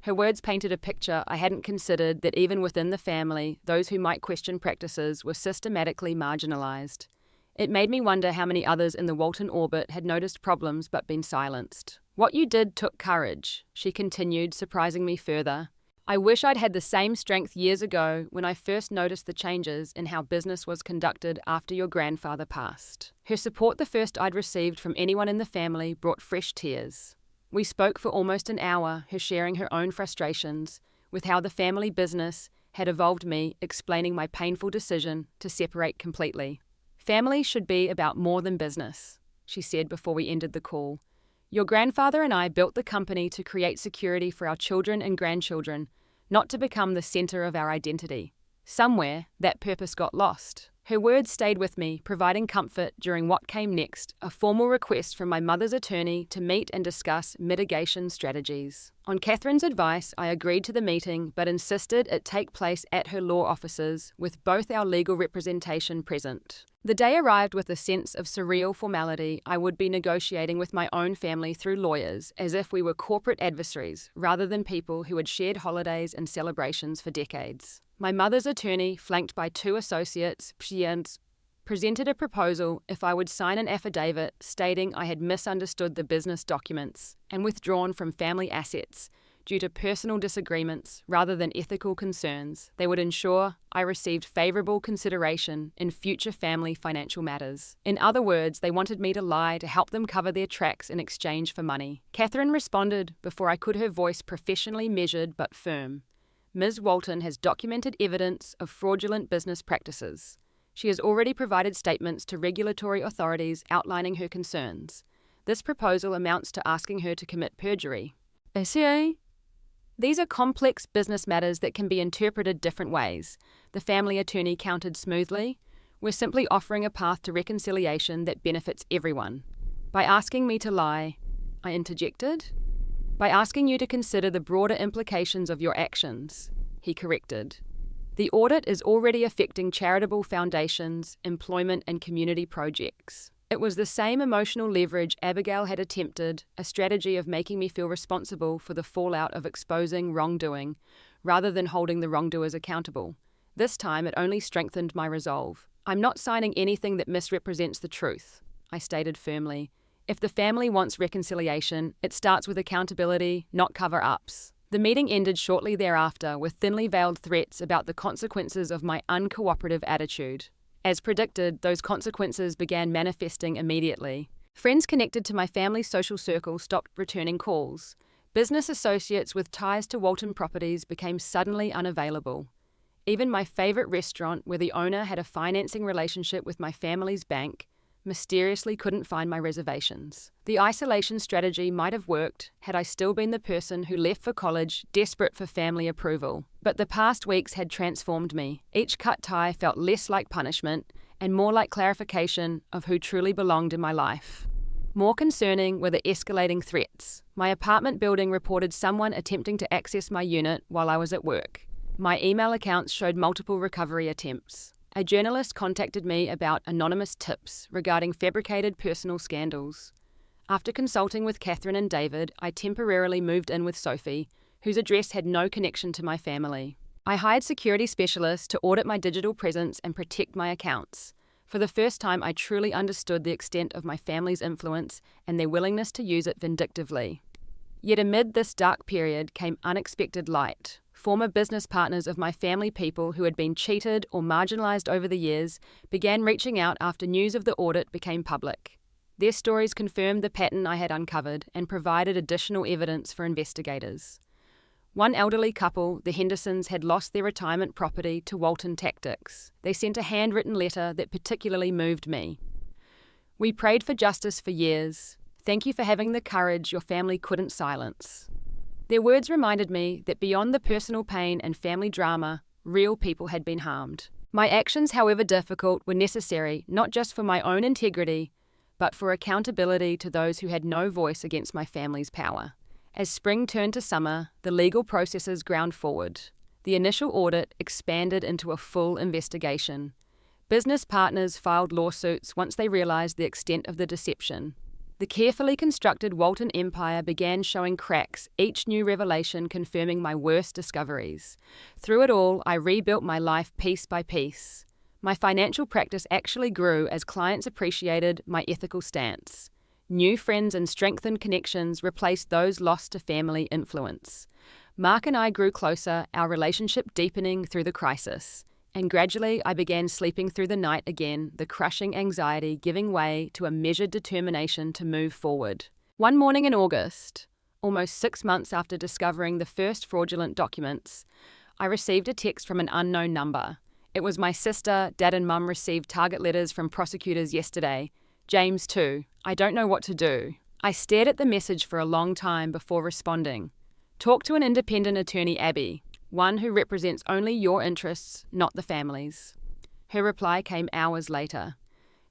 A: Her words painted a picture I hadn't considered, that even within the family, those who might question practices were systematically marginalized. It made me wonder how many others in the Walton orbit had noticed problems but been silenced. What you did took courage, she continued, surprising me further. I wish I'd had the same strength years ago when I first noticed the changes in how business was conducted after your grandfather passed. Her support, the first I'd received from anyone in the family, brought fresh tears. We spoke for almost an hour, her sharing her own frustrations with how the family business had evolved, me explaining my painful decision to separate completely. Family should be about more than business, she said before we ended the call. Your grandfather and I built the company to create security for our children and grandchildren, not to become the center of our identity. Somewhere, that purpose got lost. Her words stayed with me, providing comfort during what came next, a formal request from my mother's attorney to meet and discuss mitigation strategies. On Catherine's advice, I agreed to the meeting, but insisted it take place at her law offices, with both our legal representation present. The day arrived with a sense of surreal formality. I would be negotiating with my own family through lawyers, as if we were corporate adversaries, rather than people who had shared holidays and celebrations for decades. My mother's attorney, flanked by two associates, presented a proposal if I would sign an affidavit stating I had misunderstood the business documents and withdrawn from family assets due to personal disagreements rather than ethical concerns. They would ensure I received favorable consideration in future family financial matters. In other words, they wanted me to lie to help them cover their tracks in exchange for money. Catherine responded before I could, her voice professionally measured but firm. Ms. Walton has documented evidence of fraudulent business practices. She has already provided statements to regulatory authorities outlining her concerns. This proposal amounts to asking her to commit perjury. These are complex business matters that can be interpreted different ways, the family attorney countered smoothly. We're simply offering a path to reconciliation that benefits everyone. By asking me to lie, I interjected. By asking you to consider the broader implications of your actions, he corrected. The audit is already affecting charitable foundations, employment, and community projects. It was the same emotional leverage Abigail had attempted, a strategy of making me feel responsible for the fallout of exposing wrongdoing, rather than holding the wrongdoers accountable. This time it only strengthened my resolve. I'm not signing anything that misrepresents the truth, I stated firmly. If the family wants reconciliation, it starts with accountability, not cover-ups. The meeting ended shortly thereafter with thinly veiled threats about the consequences of my uncooperative attitude. As predicted, those consequences began manifesting immediately. Friends connected to my family's social circle stopped returning calls. Business associates with ties to Walton properties became suddenly unavailable. Even my favorite restaurant, where the owner had a financing relationship with my family's bank, mysteriously couldn't find my reservations. The isolation strategy might have worked had I still been the person who left for college, desperate for family approval. But the past weeks had transformed me. Each cut tie felt less like punishment and more like clarification of who truly belonged in my life. More concerning were the escalating threats. My apartment building reported someone attempting to access my unit while I was at work. My email accounts showed multiple recovery attempts. A journalist contacted me about anonymous tips regarding fabricated personal scandals. After consulting with Catherine and David, I temporarily moved in with Sophie, whose address had no connection to my family. I hired security specialists to audit my digital presence and protect my accounts. For the first time, I truly understood the extent of my family's influence and their willingness to use it vindictively. Yet amid this dark period came unexpected light. Former business partners of my family, people who had been cheated or marginalized over the years, began reaching out after news of the audit became public. Their stories confirmed the pattern I had uncovered and provided additional evidence for investigators. One elderly couple, the Hendersons, had lost their retirement property to Walton tactics. They sent a handwritten letter that particularly moved me. We prayed for justice for years. Thank you for having the courage your family couldn't silence. Their words reminded me that beyond the personal pain and family drama, real people had been harmed. My actions, however difficult, were necessary not just for my own integrity, but for accountability to those who had no voice against my family's power. As spring turned to summer, the legal processes ground forward. The initial audit expanded into a full investigation. Business partners filed lawsuits once they realized the extent of the deception. The carefully constructed Walton empire began showing cracks, each new revelation confirming my worst discoveries. Through it all, I rebuilt my life piece by piece. My financial practice actually grew as clients appreciated my ethical stance. New friends and strengthened connections replaced those lost to family influence. Mark and I grew closer, our relationship deepening through the crisis. And gradually, I began sleeping through the night again, the crushing anxiety giving way to a measured determination to move forward. One morning in August, almost 6 months after discovering the first fraudulent documents, I received a text from an unknown number. It was my sister. Dad and Mum received target letters from prosecutors yesterday. James too. I don't know what to do. I stared at the message for a long time before responding. Talk to an independent attorney, Abby. One who represents only your interests, not the family's. Her reply came hours later.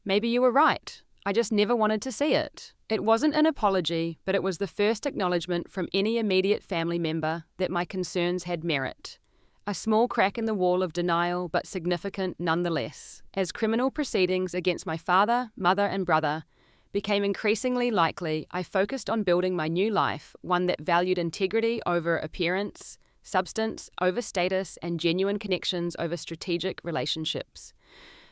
A: Maybe you were right. I just never wanted to see it. It wasn't an apology, but it was the first acknowledgement from any immediate family member that my concerns had merit. A small crack in the wall of denial, but significant nonetheless, as criminal proceedings against my father, mother, and brother became increasingly likely. I focused on building my new life, one that valued integrity over appearance, substance over status, and genuine connections over strategic relationships.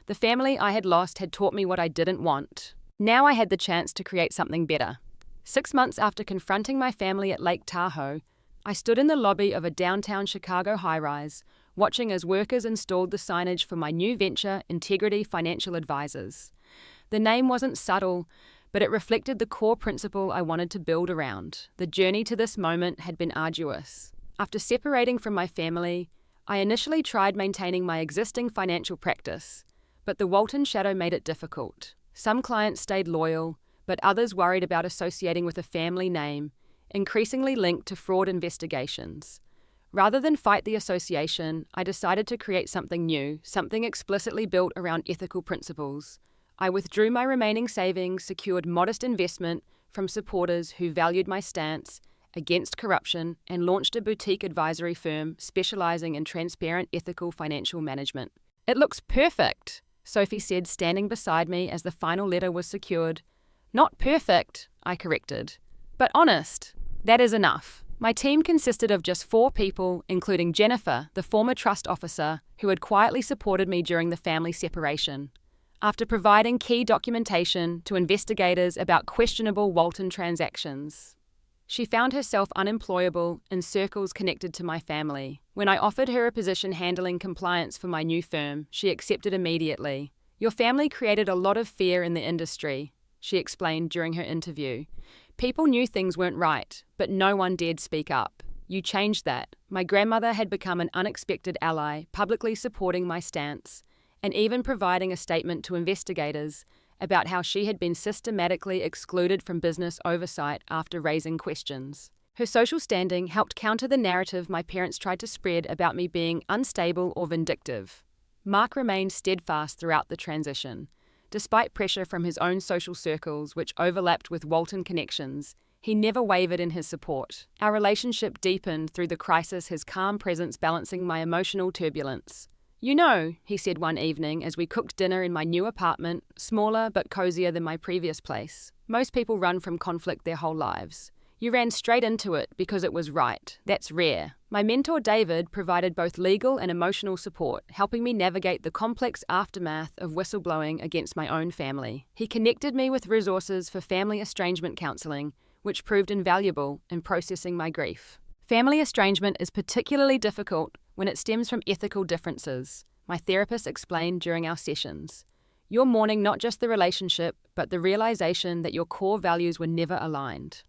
A: The family I had lost had taught me what I didn't want. Now I had the chance to create something better. 6 months after confronting my family at Lake Tahoe, I stood in the lobby of a downtown Chicago high-rise, watching as workers installed the signage for my new venture, Integrity Financial Advisors. The name wasn't subtle, but it reflected the core principle I wanted to build around. The journey to this moment had been arduous. After separating from my family, I initially tried maintaining my existing financial practice, but the Walton shadow made it difficult. Some clients stayed loyal, but others worried about associating with a family name, increasingly linked to fraud investigations. Rather than fight the association, I decided to create something new, something explicitly built around ethical principles. I withdrew my remaining savings, secured modest investment from supporters who valued my stance against corruption, and launched a boutique advisory firm specializing in transparent, ethical financial management. It looks perfect, Sophie said, standing beside me as the final letter was secured. Not perfect, I corrected, but honest. That is enough. My team consisted of just 4 people, including Jennifer, the former trust officer, who had quietly supported me during the family separation. After providing key documentation to investigators about questionable Walton transactions, she found herself unemployable in circles connected to my family. When I offered her a position handling compliance for my new firm, she accepted immediately. Your family created a lot of fear in the industry, she explained during her interview. People knew things weren't right, but no one dared speak up. You changed that. My grandmother had become an unexpected ally, publicly supporting my stance, and even providing a statement to investigators about how she had been systematically excluded from business oversight after raising questions. Her social standing helped counter the narrative my parents tried to spread about me being unstable or vindictive. Mark remained steadfast throughout the transition. Despite pressure from his own social circles, which overlapped with Walton connections, he never wavered in his support. Our relationship deepened through the crisis, his calm presence balancing my emotional turbulence. You know, he said one evening as we cooked dinner in my new apartment, smaller but cozier than my previous place. Most people run from conflict their whole lives. You ran straight into it because it was right. That's rare. My mentor David provided both legal and emotional support, helping me navigate the complex aftermath of whistleblowing against my own family. He connected me with resources for family estrangement counseling, which proved invaluable in processing my grief. Family estrangement is particularly difficult when it stems from ethical differences, my therapist explained during our sessions. You're mourning not just the relationship, but the realization that your core values were never aligned.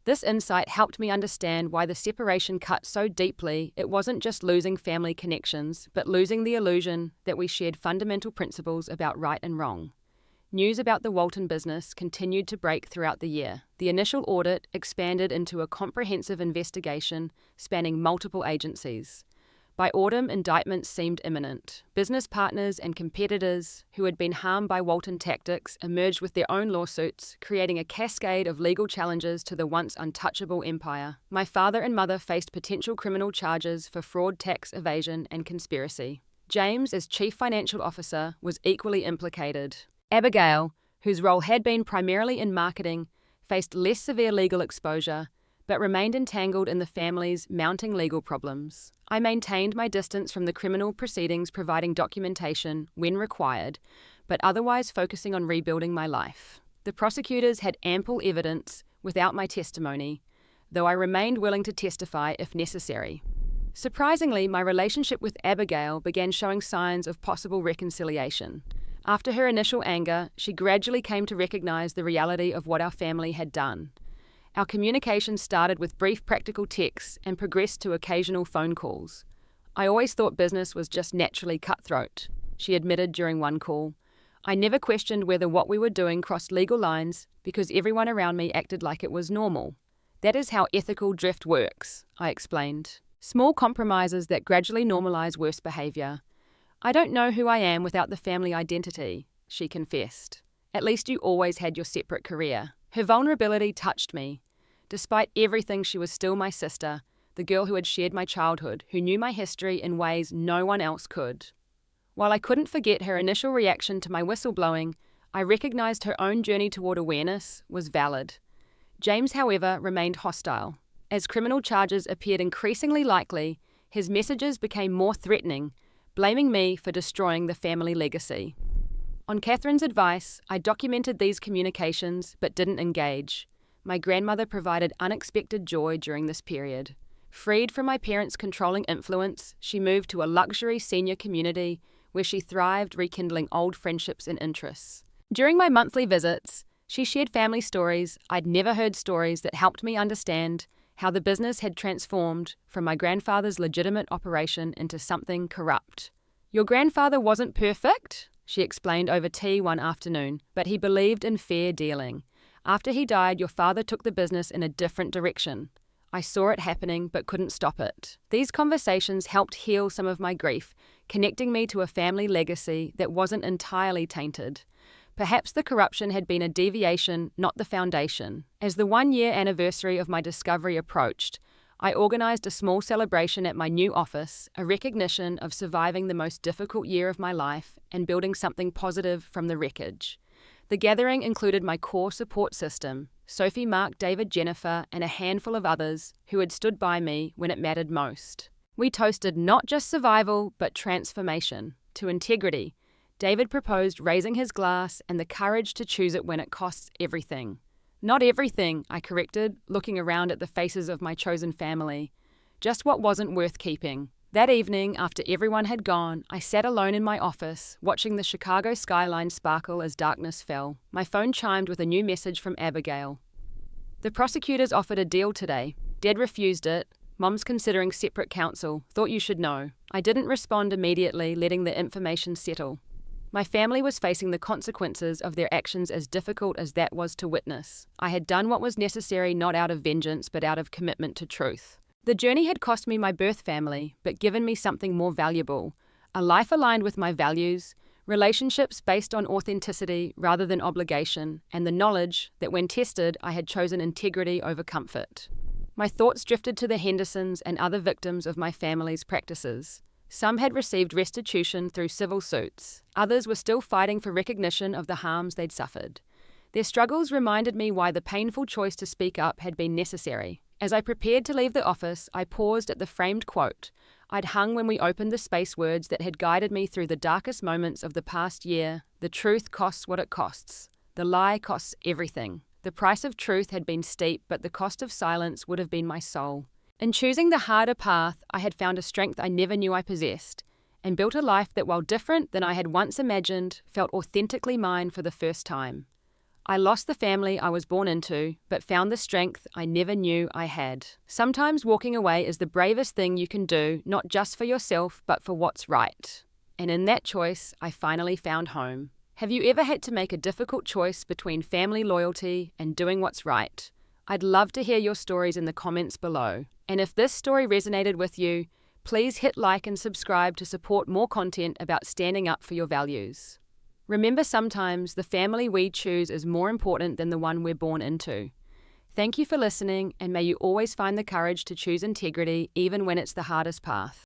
A: This insight helped me understand why the separation cut so deeply. It wasn't just losing family connections, but losing the illusion that we shared fundamental principles about right and wrong. News about the Walton business continued to break throughout the year. The initial audit expanded into a comprehensive investigation spanning multiple agencies. By autumn, indictments seemed imminent. Business partners and competitors who had been harmed by Walton tactics emerged with their own lawsuits, creating a cascade of legal challenges to the once untouchable empire. My father and mother faced potential criminal charges for fraud, tax evasion, and conspiracy. James, as chief financial officer, was equally implicated. Abigail, whose role had been primarily in marketing, faced less severe legal exposure, but remained entangled in the family's mounting legal problems. I maintained my distance from the criminal proceedings, providing documentation when required, but otherwise focusing on rebuilding my life. The prosecutors had ample evidence without my testimony, though I remained willing to testify if necessary. Surprisingly, my relationship with Abigail began showing signs of possible reconciliation. After her initial anger, she gradually came to recognize the reality of what our family had done. Our communication started with brief practical texts and progressed to occasional phone calls. I always thought business was just naturally cutthroat, she admitted during one call. I never questioned whether what we were doing crossed legal lines because everyone around me acted like it was normal. That is how ethical drift works, I explained. Small compromises that gradually normalize worse behavior. I don't know who I am without the family identity, she confessed. At least you always had your separate career. Her vulnerability touched me. Despite everything, she was still my sister, the girl who had shared my childhood, who knew my history in ways no one else could. While I couldn't forget her initial reaction to my whistleblowing, I recognized her own journey toward awareness was valid. James, however, remained hostile. As criminal charges appeared increasingly likely, his messages became more threatening, blaming me for destroying the family legacy. On Catherine's advice, I documented these communications but didn't engage. My grandmother provided unexpected joy during this period. Freed from my parents' controlling influence, she moved to a luxury senior community where she thrived, rekindling old friendships and interests. During my monthly visits, she shared family stories. I'd never heard stories that helped me understand how the business had transformed from my grandfather's legitimate operation into something corrupt. Your grandfather wasn't perfect, she explained over tea one afternoon, but he believed in fair dealing. After he died, your father took the business in a different direction. I saw it happening but couldn't stop it. These conversations helped heal some of my grief, connecting me to a family legacy that wasn't entirely tainted. Perhaps the corruption had been a deviation, not the foundation. As the 1-year anniversary of my discovery approached, I organized a small celebration at my new office, a recognition of surviving the most difficult year of my life and building something positive from the wreckage. The gathering included my core support system, Sophie, Mark, David, Jennifer, and a handful of others who had stood by me when it mattered most. We toasted not just survival, but transformation, to integrity. David proposed raising his glass and the courage to choose it when it costs everything. Not everything, I corrected, looking around at the faces of my chosen family. Just what wasn't worth keeping. That evening, after everyone had gone, I sat alone in my office, watching the Chicago skyline sparkle as darkness fell. My phone chimed with a new message from Abigail. The prosecutors offered a deal today. Dad refused it. Mom's considering separate counsel. Thought you should know. I didn't respond immediately, letting the information settle. My family was facing the consequences of their actions as difficult as that was to witness. I had done what was necessary not out of vengeance but out of commitment to truth. The journey had cost me my birth family, but given me something more valuable, a life aligned with my values, relationships based on authenticity rather than obligation, and the knowledge that when tested I had chosen integrity over comfort. My thoughts drifted to the Hendersons and other victims of my family's practices. Some had received restitution through civil suits. Others were still fighting for recognition of the harms they'd suffered. Their struggles reminded me why the painful choice to speak up had been necessary. As I prepared to leave the office, I paused at the framed quote I'd hung when we opened the space words that had guided me through the darkest moments of the past year. The truth costs what it costs. The lie costs everything. The price of truth had been steep, but the cost of silence would have been my soul. In choosing the harder path, I had found a strength I never knew I possessed, and built a life that, while different than I had once imagined, felt authentically mine for the first time. I lost the family I was born into, but found the strength I never knew I had. Sometimes walking away is the bravest thing you can do, not just for yourself, but for what's right. And in that choice, I finally found home. Have you ever had to make a difficult choice between family loyalty and doing what's right? I'd love to hear your stories in the comments below. And if this story resonated with you, Please hit like and subscribe to support more content about standing up for your values. Remember, sometimes the family we choose is more important than the one we're born into. Thank you for listening, and may you always find the courage to choose integrity even when it's the hardest path.